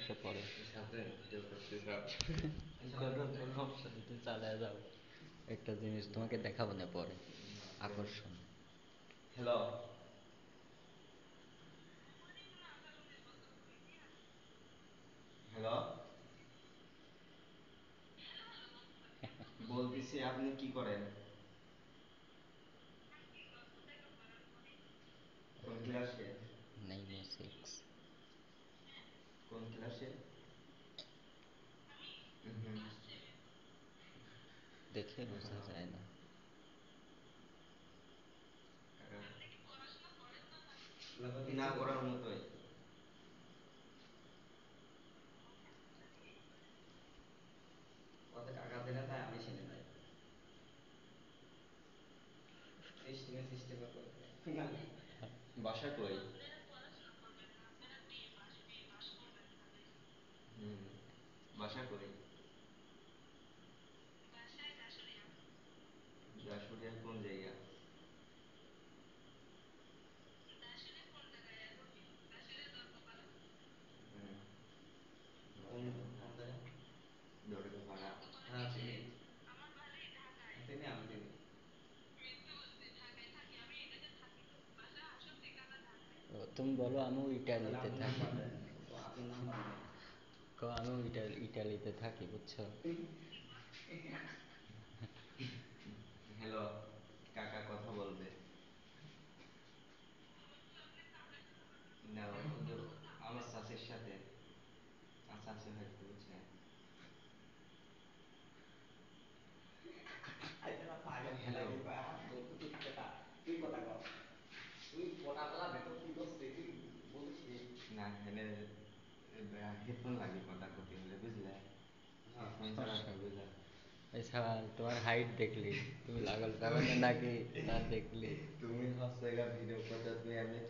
এসে পড়ে। সাথে ভিডিও করতে যাও। চালায় যাও, একটা জিনিস তোমাকে দেখাবো না পরে, আকর্ষণ। হ্যালো, হ্যালো, বলতেছি আপনি কি করেন? কোন ক্লাসে? 906। কোন ক্লাসে? হুম। দেখে বোঝা যায় না। না করার মতোই। কত টাকা দিলে তাই আমি ছেলে নাই সিস্টেমে করবে না। বাসা কই? হুম, বাসা কই? যশোরিয়া কোন জায়গা? হুম, কোন কোন জায়গা? দরগাপাড়া। হ্যাঁ চিনি, চিনি আমি চিনি। ও, তুমি বলো আমিও তাহলে ইটালিতে আপনার থাকি। নাম্বার দেন, তো আপনার নাম্বার দেন। আমিও ইটালিতে থাকি, বুঝছো? হ্যালো, কাকা কথা বলবে। না, ওদের আমার চাষের সাথে চাষে হয়তো বুঝছে। আইতারা পাগল হ্যালো, লাগে কয় আমার বন্ধু তুই কথা, তুই কথা কর, তুই ফোটা তোলা ভেতর কি করছিস তুই বলিস নি। না হেনে হেডফোন লাগে কথা কইতে হলে বুঝলে, হ্যাঁ হেডফোন ছাড়া সমস্যা তো নেই। বুঝলা। এছাড়া তোমার হাইট দেখলি তুমি লাগল পাবে না নাকি, না দেখলি। তুমি হচ্ছে ভিডিও করতে তুমি এমনি